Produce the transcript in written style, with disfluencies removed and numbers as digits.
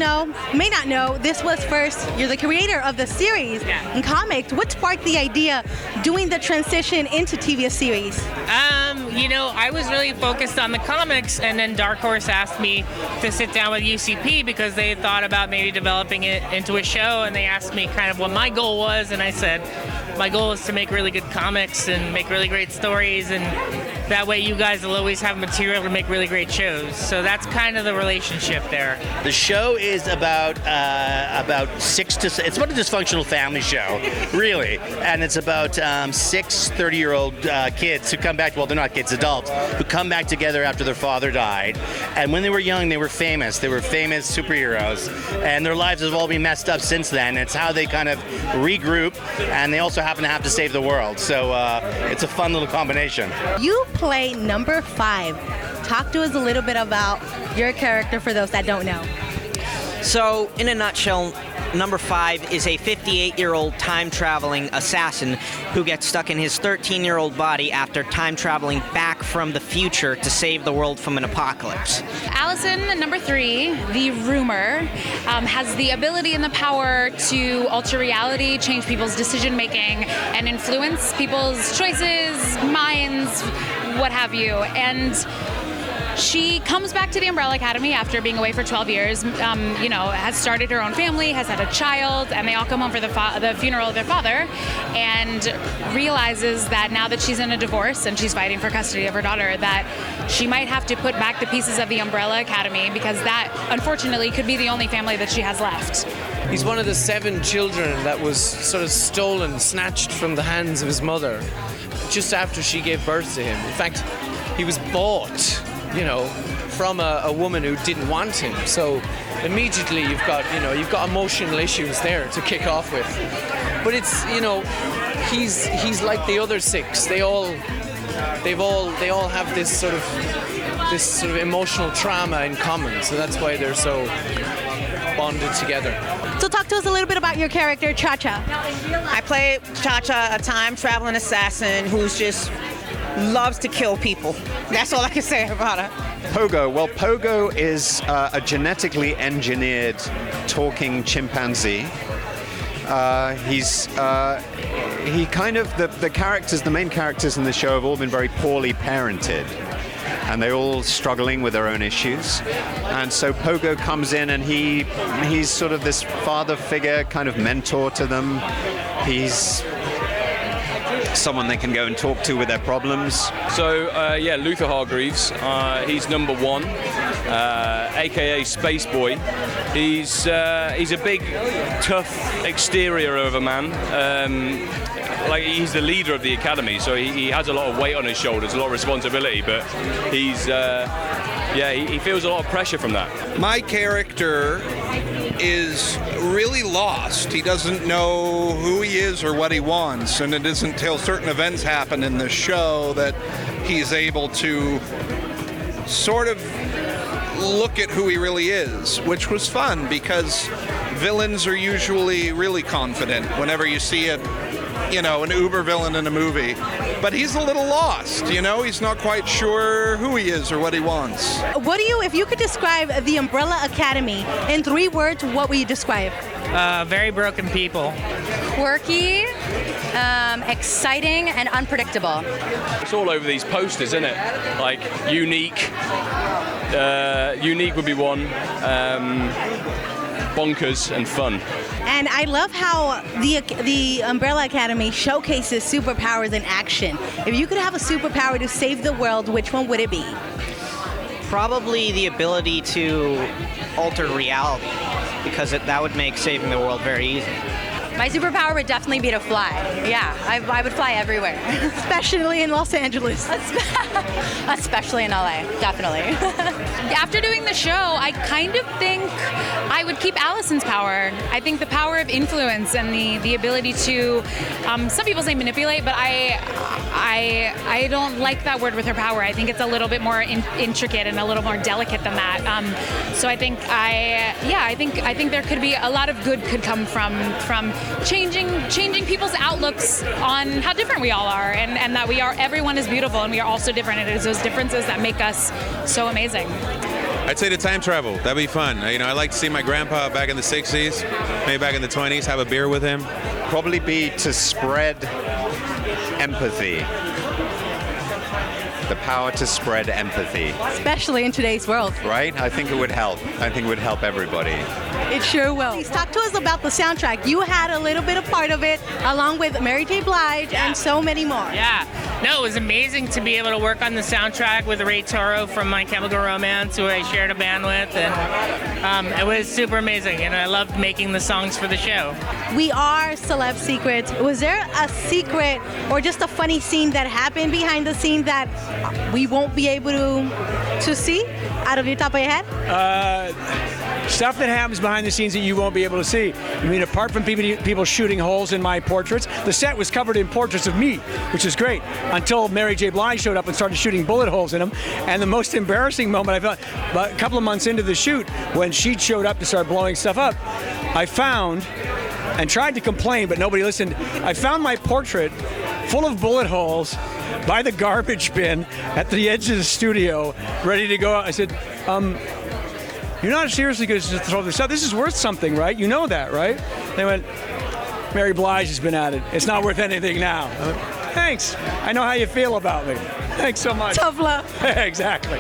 know, may not know, this was first, you're the creator of the series in comics. What sparked the idea doing the transition into TV series? I was really focused on the comics, and then Dark Horse asked me to sit down with UCP because they had thought about maybe developing it into a show, and they asked me kind of what my goal was, and I said, my goal is to make really good comics and make really great stories, and that way you guys will always have material to make really great shows. So that's kind of the relationship there. The show is about it's about a dysfunctional family show, really. And it's about 6 30-year-old kids who come back, well, they're not kids, adults, who come back together after their father died. And when they were young, they were famous. They were famous superheroes. And their lives have all been messed up since then. It's how they kind of regroup, and they also happen to have to save the world. So it's a fun little combination. You play number 5. Talk to us a little bit about your character for those that don't know. So, in a nutshell, number 5 is a 58-year-old time-traveling assassin who gets stuck in his 13-year-old body after time-traveling back from the future to save the world from an apocalypse. Allison, number 3, the rumor, has the ability and the power to alter reality, change people's decision-making, and influence people's choices, minds, what have you. And she comes back to the Umbrella Academy after being away for 12 years, has started her own family, has had a child, and they all come home for the funeral of their father, and realizes that now that she's in a divorce and she's fighting for custody of her daughter, that she might have to put back the pieces of the Umbrella Academy, because that, unfortunately, could be the only family that she has left. He's one of the 7 children that was sort of stolen, snatched from the hands of his mother just after she gave birth to him. In fact, he was bought, from a woman who didn't want him. So immediately you've got emotional issues there to kick off with. But it's, he's like the other 6. They all have this sort of emotional trauma in common. So that's why they're so bonded together. So talk to us a little bit about your character, Cha-Cha. I play Cha-Cha, a time-traveling assassin who's just loves to kill people. That's all I can say about her. Pogo. Well, Pogo is a genetically engineered talking chimpanzee. The main characters in the show have all been very poorly parented, and they're all struggling with their own issues. And so Pogo comes in, and he's sort of this father figure, kind of mentor to them. He's someone they can go and talk to with their problems. So, Luther Hargreaves, he's number 1, aka Space Boy. He's a big, tough exterior of a man. He's the leader of the academy, so he has a lot of weight on his shoulders, a lot of responsibility, but he feels a lot of pressure from that. My character is really lost. He doesn't know who he is or what he wants, and it isn't until certain events happen in the show that he's able to sort of look at who he really is, which was fun because villains are usually really confident whenever you see an uber villain in a movie. But he's a little lost, he's not quite sure who he is or what he wants. If you could describe the Umbrella Academy in 3 words, what would you describe? Very broken people. Quirky, exciting, and unpredictable. It's all over these posters, isn't it? Like, unique. Unique would be one. Bonkers and fun. And I love how the Umbrella Academy showcases superpowers in action. If you could have a superpower to save the world, which one would it be? Probably the ability to alter reality, because that would make saving the world very easy. My superpower would definitely be to fly. Yeah, I would fly everywhere. Especially in Los Angeles. Especially in LA, definitely. After doing the show, I kind of think I would keep Allison's power. I think the power of influence and the ability to, some people say manipulate, but I don't like that word with her power. I think it's a little bit more intricate and a little more delicate than that. So I think I think there could be a lot of good could come from changing people's outlooks on how different we all are, and that everyone is beautiful and we are all so different. It is those differences that make us so amazing. I'd say to time travel. That'd be fun. You know, I'd like to see my grandpa back in the 60s, maybe back in the 20s, have a beer with him. Probably be to spread empathy. The power to spread empathy. Especially in today's world. Right? I think it would help. I think it would help everybody. It sure will. Please talk to us about the soundtrack. You had a little bit of part of it, along with Mary J. Blige and so many more. Yeah. No, it was amazing to be able to work on the soundtrack with Ray Toro from My Chemical Romance, who I shared a band with, and it was super amazing, and I loved making the songs for the show. We are Celeb Secrets. Was there a secret or just a funny scene that happened behind the scene that we won't be able to see out of your top of your head? Stuff that happens behind the scenes that you won't be able to see. I mean, apart from people shooting holes in my portraits, the set was covered in portraits of me, which is great, until Mary J. Blige showed up and started shooting bullet holes in them. And the most embarrassing moment I felt, about a couple of months into the shoot, when she showed up to start blowing stuff up, I found, and tried to complain, but nobody listened, I found my portrait full of bullet holes by the garbage bin at the edge of the studio, ready to go out. I said, you're not seriously going to throw this out. This is worth something, right? You know that, right? They went, Mary Blige has been at it. It's not worth anything now. I went, thanks. I know how you feel about me. Thanks so much. Tough love. Exactly.